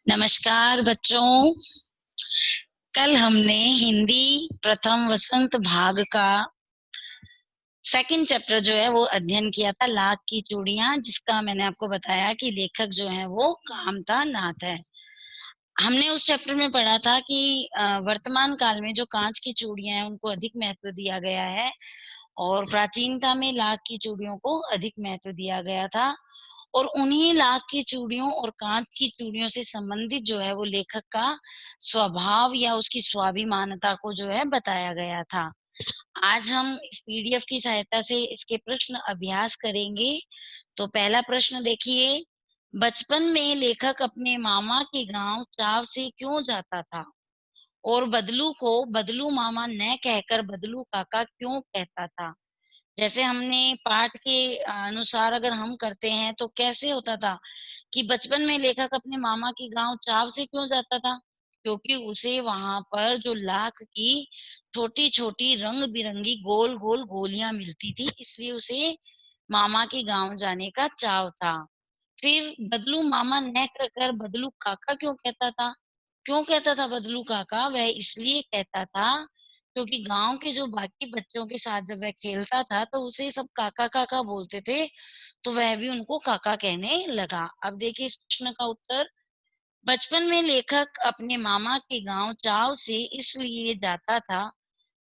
नमस्कार बच्चों। कल हमने हिंदी प्रथम वसंत भाग का सेकंड चैप्टर जो है वो अध्ययन किया था, लाख की चूड़ियां, जिसका मैंने आपको बताया कि लेखक जो है वो कामता नाथ है। हमने उस चैप्टर में पढ़ा था कि वर्तमान काल में जो कांच की चूड़ियां हैं उनको अधिक महत्व दिया गया है और प्राचीनता में लाख की चूड़ियों को अधिक महत्व दिया गया था। और उन्हीं लाख की चूड़ियों और कांच की चूड़ियों से संबंधित जो है वो लेखक का स्वभाव या उसकी स्वाभिमानता को जो है बताया गया था। आज हम इस पीडीएफ की सहायता से इसके प्रश्न अभ्यास करेंगे। तो पहला प्रश्न देखिए, बचपन में लेखक अपने मामा के गांव चाव से क्यों जाता था और बदलू को बदलू मामा न कहकर बदलू काका क्यों कहता था। जैसे हमने पाठ के अनुसार अगर हम करते हैं तो कैसे होता था कि बचपन में लेखक अपने मामा के गांव चाव से क्यों जाता था, क्योंकि उसे वहां पर जो लाख की छोटी छोटी रंग बिरंगी गोल गोल गोलियां मिलती थी, इसलिए उसे मामा के गांव जाने का चाव था। फिर बदलू मामा न कहकर बदलू काका क्यों कहता था। क्यों कहता था बदलू काका, वह इसलिए कहता था क्योंकि गांव के जो बाकी बच्चों के साथ जब वह खेलता था तो उसे सब काका काका बोलते थे, तो वह भी उनको काका कहने लगा। अब देखिए इस प्रश्न का उत्तर। बचपन में लेखक अपने मामा के गांव चाव से इसलिए जाता था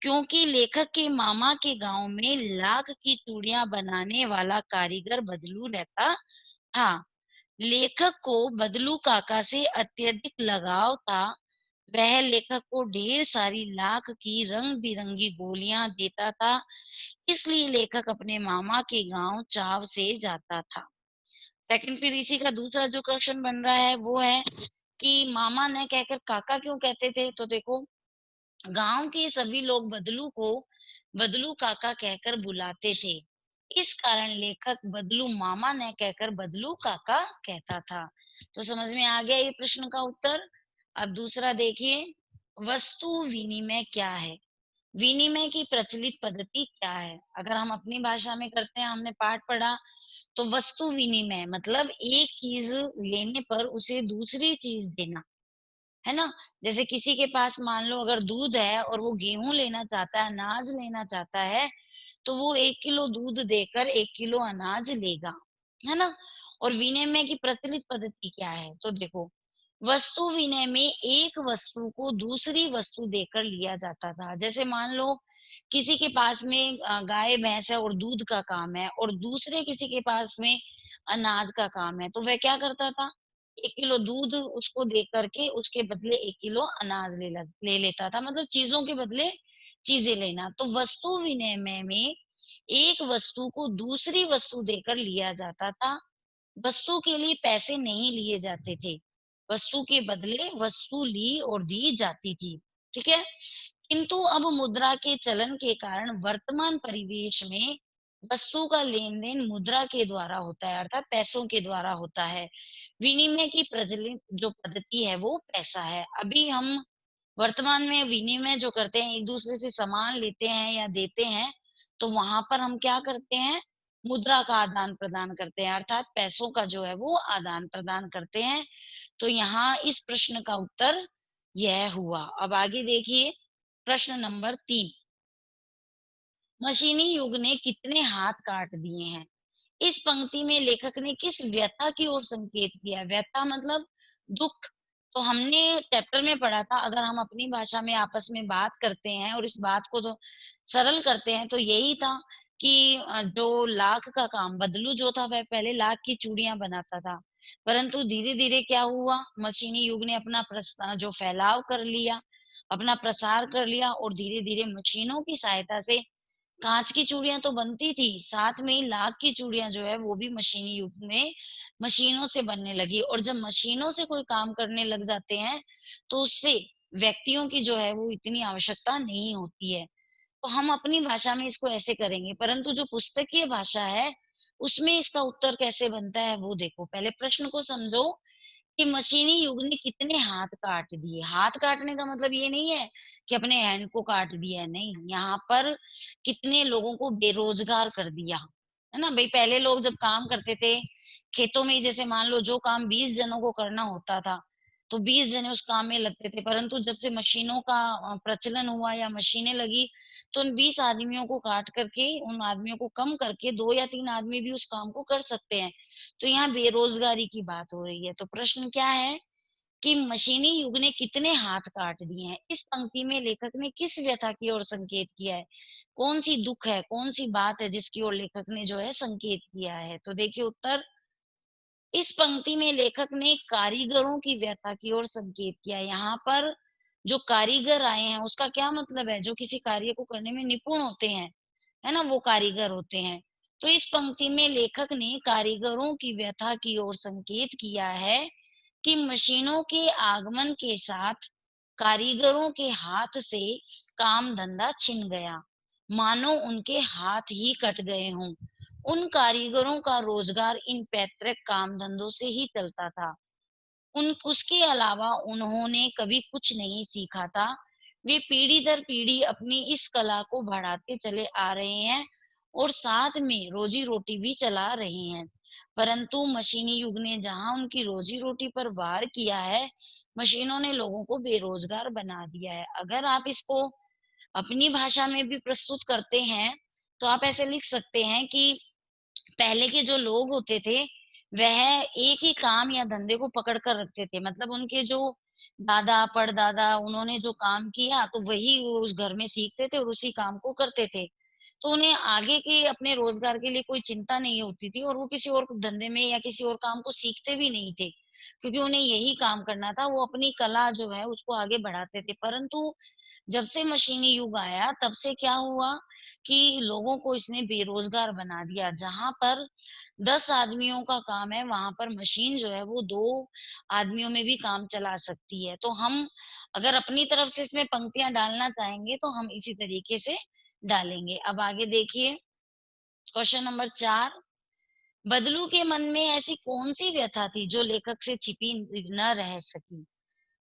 क्योंकि लेखक के मामा के गांव में लाख की चूड़ियां बनाने वाला कारीगर बदलू रहता था। लेखक को बदलू काका से अत्यधिक लगाव था। वह लेखक को ढेर सारी लाख की रंग बिरंगी गोलियां देता था, इसलिए लेखक अपने मामा के गांव चाव से जाता था। सेकंड, फिर इसी का दूसरा जो क्वेश्चन बन रहा है वो है कि मामा ने कहकर काका क्यों कहते थे। तो देखो, गांव के सभी लोग बदलू को बदलू काका कहकर बुलाते थे, इस कारण लेखक बदलू मामा ने कहकर बदलू काका कहता था। तो समझ में आ गया ये प्रश्न का उत्तर। अब दूसरा देखिए, वस्तु विनिमय क्या है। विनिमय की प्रचलित पद्धति क्या है। अगर हम अपनी भाषा में करते हैं, हमने पाठ पढ़ा, तो वस्तु विनिमय मतलब एक चीज लेने पर उसे दूसरी चीज देना, है ना। जैसे किसी के पास मान लो अगर दूध है और वो गेहूं लेना चाहता है, अनाज लेना चाहता है, तो वो 1 किलो दूध देकर 1 किलो अनाज लेगा, है ना। और विनिमय की प्रचलित पद्धति क्या है, तो देखो, वस्तु विनिमय में एक वस्तु को दूसरी वस्तु देकर लिया जाता था। जैसे मान लो किसी के पास में गाय भैंस है और दूध का काम है, और दूसरे किसी के पास में अनाज का काम है, तो वह क्या करता था, 1 किलो दूध उसको दे करके उसके बदले 1 किलो अनाज ले लेता था। मतलब चीजों के बदले चीजें लेना। तो वस्तु विनिमय में एक वस्तु को दूसरी वस्तु देकर लिया जाता था। वस्तु के लिए पैसे नहीं लिए जाते थे, वस्तु के बदले वस्तु ली और दी जाती थी। ठीक है। किंतु अब मुद्रा के चलन के कारण वर्तमान परिवेश में वस्तु का लेन देन मुद्रा के द्वारा होता है, अर्थात पैसों के द्वारा होता है। विनिमय की प्रचलित जो पद्धति है वो पैसा है। अभी हम वर्तमान में विनिमय जो करते हैं, एक दूसरे से सामान लेते हैं या देते हैं, तो वहां पर हम क्या करते हैं, मुद्रा का आदान प्रदान करते हैं, अर्थात पैसों का जो है वो आदान प्रदान करते हैं। तो यहाँ इस प्रश्न का उत्तर यह हुआ। अब आगे देखिए, प्रश्न नंबर 3, मशीनी युग ने कितने हाथ काट दिए हैं। इस पंक्ति में लेखक ने किस व्यथा की ओर संकेत किया। व्यथा मतलब दुख। तो हमने चैप्टर में पढ़ा था, अगर हम अपनी भाषा में आपस में बात करते हैं और इस बात को तो सरल करते हैं, तो यही था कि जो लाख का काम बदलू जो था वह पहले लाख की चूड़ियां बनाता था, परंतु धीरे धीरे क्या हुआ, मशीनी युग ने अपना जो फैलाव कर लिया, अपना प्रसार कर लिया, और धीरे धीरे मशीनों की सहायता से कांच की चूड़ियां तो बनती थी, साथ में ही लाख की चूड़ियां जो है वो भी मशीनी युग में मशीनों से बनने लगी। और जब मशीनों से कोई काम करने लग जाते हैं तो उससे व्यक्तियों की जो है वो इतनी आवश्यकता नहीं होती है। तो हम अपनी भाषा में इसको ऐसे करेंगे, परंतु जो पुस्तकीय भाषा है उसमें इसका उत्तर कैसे बनता है वो देखो। पहले प्रश्न को समझो कि मशीनी युग ने कितने हाथ काट दिए। हाथ काटने का मतलब ये नहीं है कि अपने हैंड को काट दिया है, नहीं, यहाँ पर कितने लोगों को बेरोजगार कर दिया, है ना। भाई पहले लोग जब काम करते थे खेतों में, जैसे मान लो जो काम 20 जनों को करना होता था, तो 20 जने उस काम में लगते थे, परंतु जब से मशीनों का प्रचलन हुआ या मशीनें लगी, तो उन 20 आदमियों को काट करके, उन आदमियों को कम करके 2 या 3 आदमी भी उस काम को कर सकते हैं। तो यहाँ बेरोज़गारी की बात हो रही है। तो प्रश्न क्या है कि मशीनी युग ने कितने हाथ काट दिए हैं? इस पंक्ति में लेखक ने किस व्यथा की ओर संकेत किया है? कौन-सी दुःख है, कौन-सी बात है जिसकी ओर लेखक ने जो है संकेत किया है? तो देखिए उत्तर, इस पंक्ति में लेखक ने कारीगरों की व्यथा की ओर संकेत किया है। यहाँ पर जो कारीगर आए हैं उसका क्या मतलब है? जो किसी कार्य को करने में निपुण होते हैं, है ना? वो कारीगर होते हैं। तो इस पंक्ति में लेखक ने कारीगरों की व्यथा की ओर संकेत किया है कि मशीनों के आगमन के साथ कारीगरों के हाथ से काम धंधा छिन गया, मानो उनके हाथ ही कट गए हों। उन कारीगरों का रोजगार इन पैतृक काम धंधों से ही चलता था। उन उसके अलावा उन्होंने कभी कुछ नहीं सीखा था। वे पीढ़ी दर पीढ़ी अपनी इस कला को बढ़ाते चले आ रहे हैं और साथ में रोजी रोटी भी चला रहे हैं। परंतु मशीनी युग ने जहां उनकी रोजी रोटी पर वार किया है, मशीनों ने लोगों को बेरोजगार बना दिया है। अगर आप इसको अपनी भाषा में भी प्रस्तुत करते हैं, तो आप ऐसे लिख सकते हैं कि पहले के जो लोग होते थे, वह एक ही काम या धंधे को पकड़ कर रखते थे। मतलब उनके जो दादा, परदादा उन्होंने जो काम किया, तो वही वो उस घर में सीखते थे और उसी काम को करते थे। तो उन्हें आगे के अपने रोज़गार के लिए कोई चिंता नहीं होती थी और वो किसी और धंधे में या किसी और काम को सीखते भी नहीं थे, क्योंकि उन्हें यही काम करना था। वो अपनी कला जो है उसको आगे बढ़ाते थे। परंतु जब से मशीनी युग आया, तब से क्या हुआ कि लोगों को इसने बेरोज़गार बना दिया। जहाँ पर 10 आदमियों का काम है, वहाँ पर मशीन जो है वो 2 आदमियों में भी काम चला सकती है। तो हम अगर अपनी तरफ से इसमें पंक्तियाँ डालना चाहेंगे, तो हम इसी तरीके से डालेंगे। अब आगे देखिए, क्वेश्चन नंबर 4, बदलू के मन में ऐसी कौन-सी व्यथा थी जो लेखक से छिपी न रह सकी?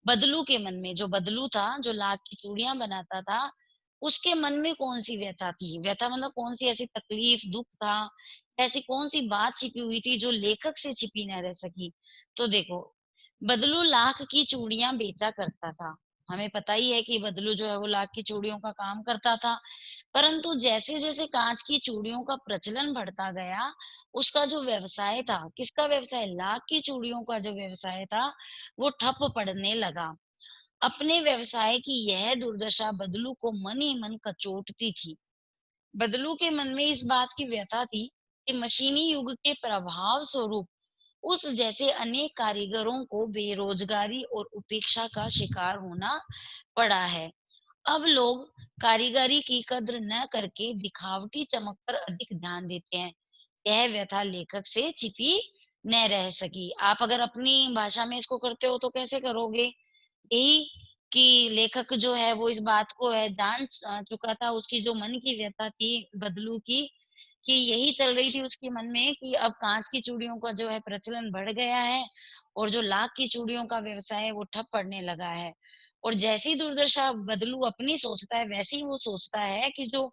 बदलू के मन में, जो बदलू था, जो लाख की चूड़ियाँ बनाता था, उसके मन में कौन-सी व्यथा थी? व्यथा मतलब कौन-सी ऐसी तकलीफ, दुःख था, ऐसी कौन-सी बात छिपी हुई थी जो लेखक से छिपी न रह सकी? तो देखो, बदलू लाख की चूड़ियाँ बेचा करता था। हमें पता ही है कि बदलू जो है वो लाख की चूड़ियों का काम करता था। परंतु जैसे-जैसे काँच की चूड़ियों का प्रचलन बढ़ता गया, उसका जो व्यवसाय था, किसका व्यवसाय? लाख की चूड़ियों का जो व्यवसाय था, वो ठप पड़ने लगा। अपने व्यवसाय की यह दुर्दशा बदलू को मन ही मन कचोटती थी। बदलू के मन में इस बात की व्यथा थी कि मशीनी युग के प्रभाव स्वरूप उस जैसे अनेक कारीगरों को बेरोजगारी और उपेक्षा का शिकार होना पड़ा है। अब लोग कारीगरी की कद्र न करके दिखावटी चमक पर अधिक ध्यान देते हैं। यह व्यथा लेखक से छिपी न रह सकी। आप अगर अपनी भाषा में इसको करते हो तो कैसे करोगे? यही कि लेखक जो है वो इस बात को है जान चुका था, उसकी जो मन की व्यथा थी बदलू की, कि यही चल रही थी उसके मन में कि अब काँच की चूड़ियों का जो है प्रचलन बढ़ गया है और जो लाख की चूड़ियों का व्यवसाय है वो ठप पड़ने लगा है। और जैसी दुर्दशा बदलू अपनी सोचता है, वैसे ही वो सोचता है कि जो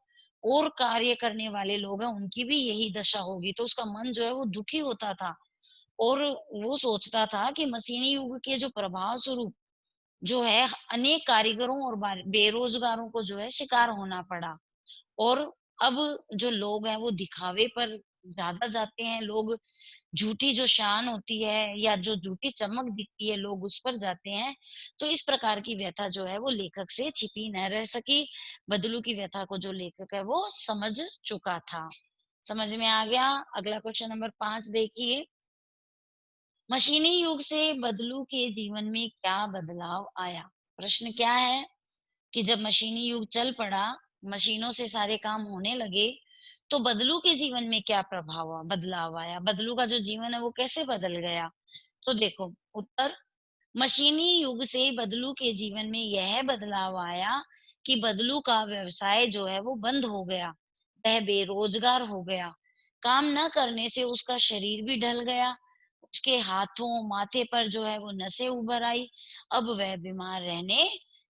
और कार्य करने वाले लोग हैं उनकी भी यही दशा होगी। तो उसका मन जो है वो दुखी होता था और वो सोचता था कि मशीनी युग के जो प्रभाव स्वरूप जो है अनेक कारीगरों और बेरोजगारों को जो है शिकार होना पड़ा। और अब जो लोग हैं वो दिखावे पर ज्यादा जाते हैं। लोग झूठी जो शान होती है या जो झूठी चमक दिखती है, लोग उस पर जाते हैं। तो इस प्रकार की व्यथा जो है वो लेखक से छिपी न रह सकी। बदलू की व्यथा को जो लेखक है वो समझ चुका था। समझ में आ गया? अगला क्वेश्चन नंबर 5 देखिए, मशीनी युग से बदलू के जीवन में क्या बदलाव आया? प्रश्न क्या है कि जब मशीनी युग चल पड़ा, मशीनों से सारे काम होने लगे, तो बदलू के जीवन में क्या प्रभाव बदलाव आया? बदलू का जो जीवन है वो कैसे बदल गया? तो देखो उत्तर, मशीनी युग से बदलू के जीवन में यह बदलाव आया कि बदलू का व्यवसाय जो है वो बंद हो गया। वह बेरोजगार हो गया। काम न करने से उसका शरीर भी ढल गया। उसके हाथों, माथे पर जो है वो नसें उभर आई। अब वह बीमार रहने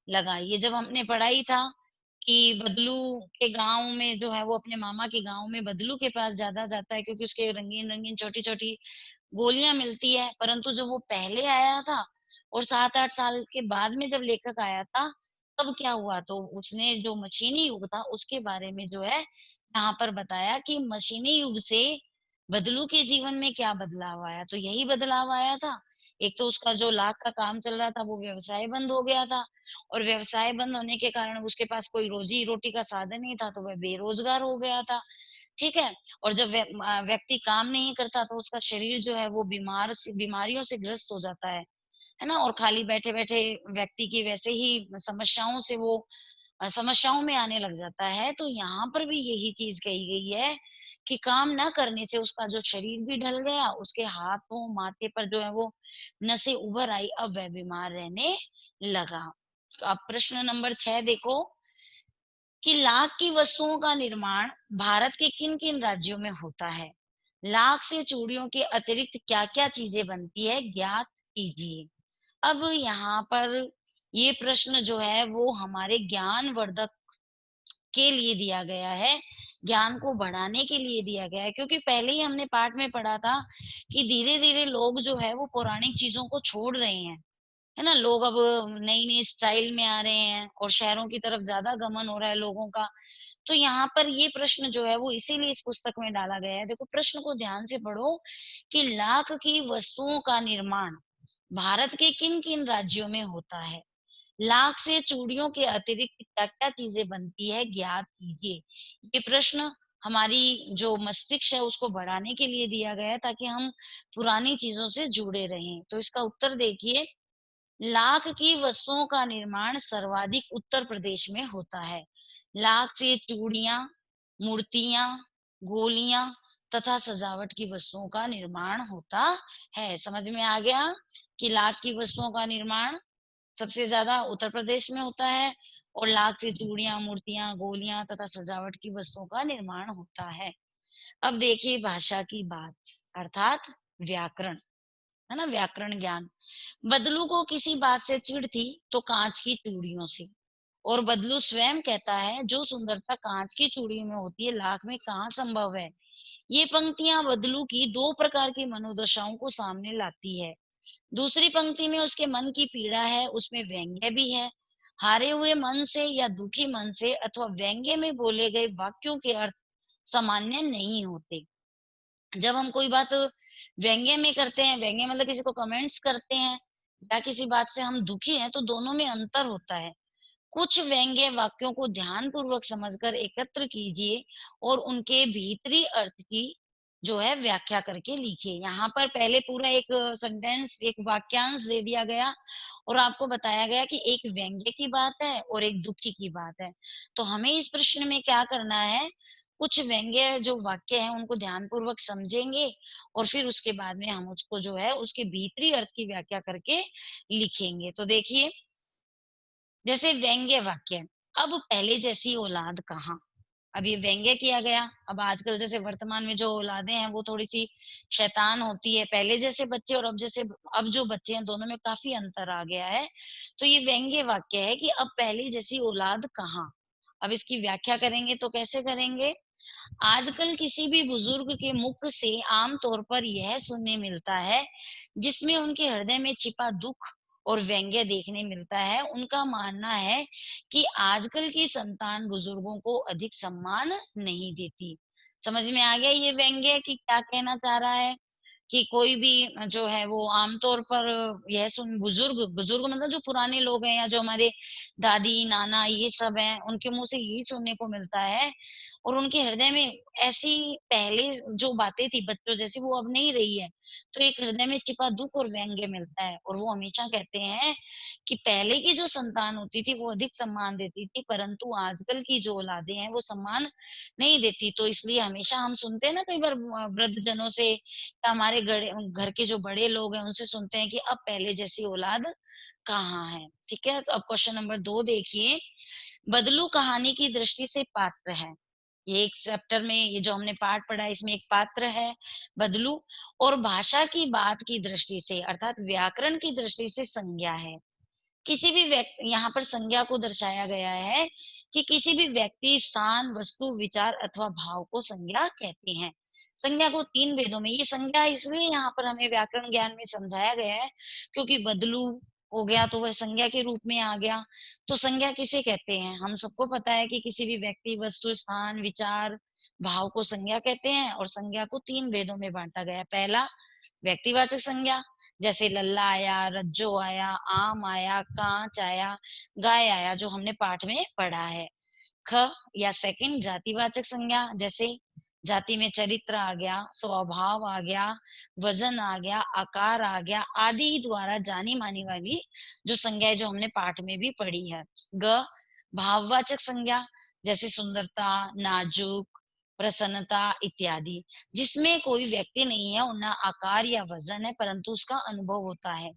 लगा। ये जब हमने पढ़ा ही था कि बदलू के गाँव में जो है वो अपने मामा के गाँव में बदलू के पास ज़्यादा जाता है क्योंकि उसके रंगीन-रंगीन छोटी-छोटी गोलियाँ मिलती है। परंतु जब वो पहले आया था, और 7-8 साल के बाद में जब लेखक आया था, तब क्या हुआ तो उसने जो मशीनी युग था उसके बारे में जो है यहाँ पर बताया कि मशीनी युग से बदलू के जीवन में क्या बदलाव आया, तो यही बदलाव आया था। एक तो उसका जो लाख का काम चल रहा था वो व्यवसाय बंद हो गया था, और व्यवसाय बंद होने के कारण उसके पास कोई रोजी-रोटी का साधन नहीं था, तो वह बेरोजगार हो गया था। ठीक है? और जब व्यक्ति काम नहीं करता तो उसका शरीर जो है वो बीमारियों से ग्रस्त हो जाता है ना? और खाली बैठे-बैठे व्यक्ति की वैसे ही समस्याओं से वो समस्याओं में आने लग जाता है। तो यहाँ पर भी यही चीज़ कही गई है कि काम ना करने से उसका जो शरीर भी ढल गया, उसके हाथों, माथे पर जो है वो नसें उभर आई, अब वह बीमार रहने लगा। तो अब प्रश्न नंबर 6 देखो कि लाख की वस्तुओं का निर्माण भारत के किन-किन राज्यों में होता है? लाख से चूड़ियों के अतिरिक्त क्या-क्या चीज़ें बनती है, ज्ञात कीजिए। अब यहाँ पर ये प्रश्न जो है वो हमारे ज्ञानवर्धक के लिए दिया गया है, ज्ञान को बढ़ाने के लिए दिया गया है, क्योंकि पहले ही हमने पाठ में पढ़ा था कि धीरे-धीरे लोग जो है वो पौराणिक चीज़ों को छोड़ रहे हैं, है ना? लोग अब नई-नई स्टाइल में आ रहे हैं और शहरों की तरफ ज़्यादा गमन हो रहा है लोगों का। तो यहाँ पर ये प्रश्न जो है वो इसीलिए इस पुस्तक में डाला गया है। देखो प्रश्न को ध्यान से पढ़ो कि लाख की वस्तुओं का निर्माण भारत के किन-किन राज्यों में होता है? लाख से चूड़ियों के अतिरिक्त क्या-क्या चीज़ें बनती है, ज्ञात कीजिए। ये प्रश्न हमारी जो मस्तिष्क है उसको बढ़ाने के लिए दिया गया है ताकि हम पुरानी चीज़ों से जुड़े रहें। तो इसका उत्तर देखिए, लाख की वस्तुओं का निर्माण सर्वाधिक उत्तर प्रदेश में होता है। लाख से चूड़ियाँ, मूर्तियाँ, गोलियाँ तथा सजावट की वस्तुओं का निर्माण होता है। समझ में आ गया कि लाख की वस्तुओं का निर्माण सबसे ज़्यादा उत्तर प्रदेश में होता है और लाख से चूड़ियाँ, मूर्तियाँ, गोलियाँ तथा सजावट की वस्तुओं का निर्माण होता है। अब देखिए भाषा की बात अर्थात व्याकरण, है ना? व्याकरण ज्ञान। बदलू को किसी बात से चिढ़ थी तो काँच की चूड़ियों से, और बदलू स्वयं कहता है जो सुंदरता काँच की चूड़ियों में होती है लाख में कहाँ संभव है। ये पंक्तियाँ बदलू की 2 प्रकार की मनोदशाओं को सामने लाती है। दूसरी पंक्ति में उसके मन की पीड़ा है, उसमें व्यंग्य भी है। हारे हुए मन से या दुखी मन से अथवा व्यंग्य में बोले गए वाक्यों के अर्थ सामान्य नहीं होते। जब हम कोई बात व्यंग्य में करते हैं, व्यंग्य मतलब किसी को कमेंट्स करते हैं या किसी बात से हम दुखी हैं, तो दोनों में अंतर होता है। कुछ व्यंग्य वाक्यों को ध्यानपूर्वक समझकर एकत्र कीजिए और उनके भीतरी अर्थ की जो है व्याख्या करके लिखिए। यहाँ पर पहले पूरा एक सेंटेंस, एक वाक्यांश दे दिया गया और आपको बताया गया कि एक व्यंग्य की बात है और एक दुखी की बात है। तो हमें इस प्रश्न में क्या करना है, कुछ व्यंग्य जो वाक्य हैं उनको ध्यानपूर्वक समझेंगे और फिर उसके बाद में हम उसको जो है उसके भीतरी अर्थ की व्याख्या करके लिखेंगे। तो देखिए जैसे व्यंग्य वाक्य, अब पहले जैसी औलाद कहाँ? अब ये व्यंग्य किया गया। अब आजकल जैसे वर्तमान में जो औलादें हैं वो थोड़ी-सी शैतान होती है। पहले जैसे बच्चे और अब जो बच्चे हैं दोनों में काफ़ी अंतर आ गया है। तो ये व्यंग्य वाक्य है कि अब पहले जैसी औलाद कहाँ? अब इसकी व्याख्या करेंगे तो कैसे करेंगे? आजकल किसी भी बुजुर्ग के मुख से आम तौर पर यह सुनने मिलता है, जिसमें उनके हृदय में छिपा दुख और व्यंग्य देखने मिलता है। उनका मानना है कि आजकल की संतान बुजुर्गों को अधिक सम्मान नहीं देती। समझ में आ गया ये व्यंग्य कि क्या कहना चाह रहा है? कि कोई भी जो है वो आमतौर पर यह सुन बुजुर्ग बुजुर्ग मतलब जो पुराने लोग हैं या जो हमारे दादी, नाना ये सब हैं, उनके मुँह से यही सुनने को मिलता है और उनके हृदय में ऐसी पहले जो बातें थी बच्चों जैसी वो अब नहीं रही है। तो एक हृदय में छिपा दुःख और व्यंग्य मिलता है और वो हमेशा कहते हैं कि पहले की जो संतान होती थी वो अधिक सम्मान देती थी, परंतु आजकल की जो औलादें हैं वो सम्मान नहीं देती। तो इसलिए हमेशा हम सुनते हैं ना कई बार वृद्धजनों से या हमारे घर के जो बड़े लोग हैं उनसे सुनते हैं कि अब पहले जैसी औलाद कहाँ है। ठीक है? तो अब क्वेश्चन नंबर 2 देखिए, बदलू कहानी की दृष्टि से पात्र है। ये एक चैप्टर में ये जो हमने पाठ पढ़ा है इसमें एक पात्र है बदलू, और भाषा की बात की दृष्टि से अर्थात व्याकरण की दृष्टि से संज्ञा है। किसी भी व्यक्ति यहाँ पर संज्ञा को दर्शाया गया है कि किसी भी व्यक्ति, स्थान, वस्तु, विचार अथवा भाव को संज्ञा कहते हैं। संज्ञा को 3 वेदों में, ये संज्ञा इसलिए यहाँ पर हमें व्याकरण ज्ञान में समझाया गया है क्योंकि बदलू हो गया तो वह संज्ञा के रूप में आ गया। तो संज्ञा किसे कहते हैं? हम सबको पता है कि किसी भी व्यक्ति, वस्तु, स्थान, विचार, भाव को संज्ञा कहते हैं और संज्ञा को 3 वेदों में बाँटा गया है। पहला व्यक्तिवाचक संज्ञा, जैसे लल्ला आया, रज्जो आया, आम आया, कांच आया, गाय आया, जो हमने पाठ में पढ़ा है। ख या सेकंड जातिवाचक संज्ञा, जैसे जाति में चरित्र आ गया, स्वभाव आ गया, वजन आ गया, आकार आ गया, आदि द्वारा जानी मानी वाली जो संज्ञा जो हमने पाठ में भी पढ़ी है। ग भाववाचक संज्ञा, जैसे सुंदरता, नाजुक, प्रसन्नता इत्यादि, जिसमें कोई व्यक्ति नहीं है और ना आकार या वजन है परंतु उसका अनुभव होता है।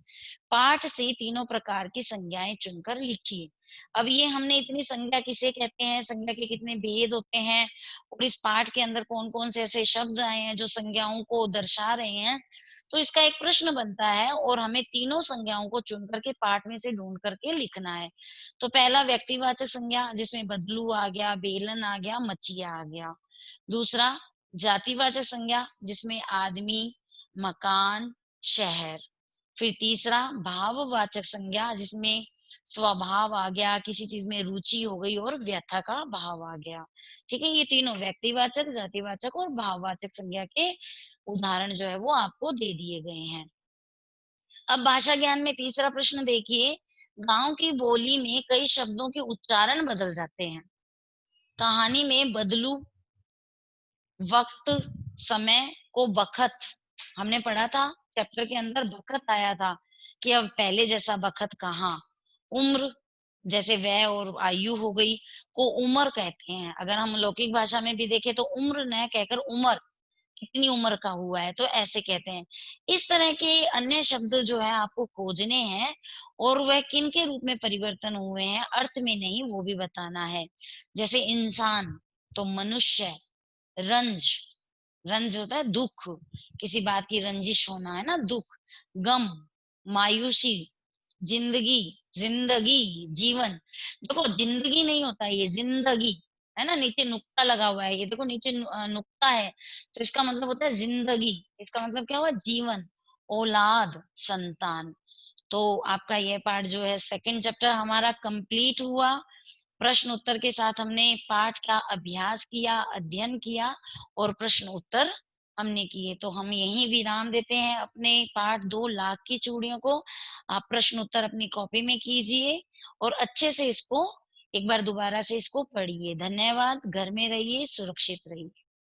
पाठ से तीनों प्रकार की संज्ञाएं चुनकर लिखिए। अब ये हमने इतनी संज्ञा किसे कहते हैं, संज्ञा के कितने भेद होते हैं और इस पाठ के अंदर कौन-कौन से ऐसे शब्द आए हैं जो संज्ञाओं को दर्शा रहे हैं, तो इसका एक प्रश्न बनता है और हमें तीनों संज्ञाओं को चुन करके पाठ में से ढूँढ करके लिखना है। तो पहला व्यक्तिवाचक संज्ञा जिसमें बदलू आ गया, बेलन आ गया, मचिया आ गया। दूसरा जातिवाचक संज्ञा जिसमें आदमी, मकान, शहर। फिर तीसरा भाववाचक संज्ञा जिसमें स्वभाव आ गया, किसी चीज में रुचि हो गई और व्यथा का भाव आ गया। ठीक है, ये तीनों व्यक्तिवाचक, जातिवाचक और भाववाचक संज्ञा के उदाहरण जो है वो आपको दे दिए गए हैं। अब भाषा ज्ञान में तीसरा प्रश्न देखिए, गांव की बोली में कई शब्दों के उच्चारण बदल जाते हैं। कहानी में बदलू, वक्त, समय को बखत, हमने पढ़ा था चैप्टर के अंदर बखत आया था कि अब पहले जैसा बखत कहाँ। उम्र, जैसे वय और आयु हो गई, को उम्र कहते हैं। अगर हम लौकिक भाषा में भी देखें तो उम्र न कहकर उमर, कितनी उम्र का हुआ है तो ऐसे कहते हैं। इस तरह के अन्य शब्द जो है आपको खोजने हैं और वह किन के रूप में परिवर्तन हुए हैं, अर्थ में नहीं, वो भी बताना है। जैसे इंसान तो मनुष्य, रंज, रंज होता है दुख, किसी बात की रंजिश होना है ना, दुख। गम, मायूसी। जिंदगी, जिंदगी, जीवन। देखो जिंदगी नहीं होता है, ये जिंदगी है ना, नीचे नुक्ता लगा हुआ है, ये देखो नीचे नुक्ता है, तो इसका मतलब होता है जिंदगी। इसका मतलब क्या हुआ? जीवन, औलाद, संतान। तो आपका ये पार्ट जो है सेकंड चैप्टर हमारा कंप्लीट हुआ। प्रश्न उत्तर के साथ हमने पाठ का अभ्यास किया, अध्ययन किया और प्रश्न उत्तर हमने किए। तो हम यहीं विराम देते हैं अपने पाठ 2 लाख की चूड़ियों को। आप प्रश्न उत्तर अपनी कॉपी में कीजिए और अच्छे से इसको एक बार दोबारा से इसको पढ़िए। धन्यवाद। घर में रहिए, सुरक्षित रहिए।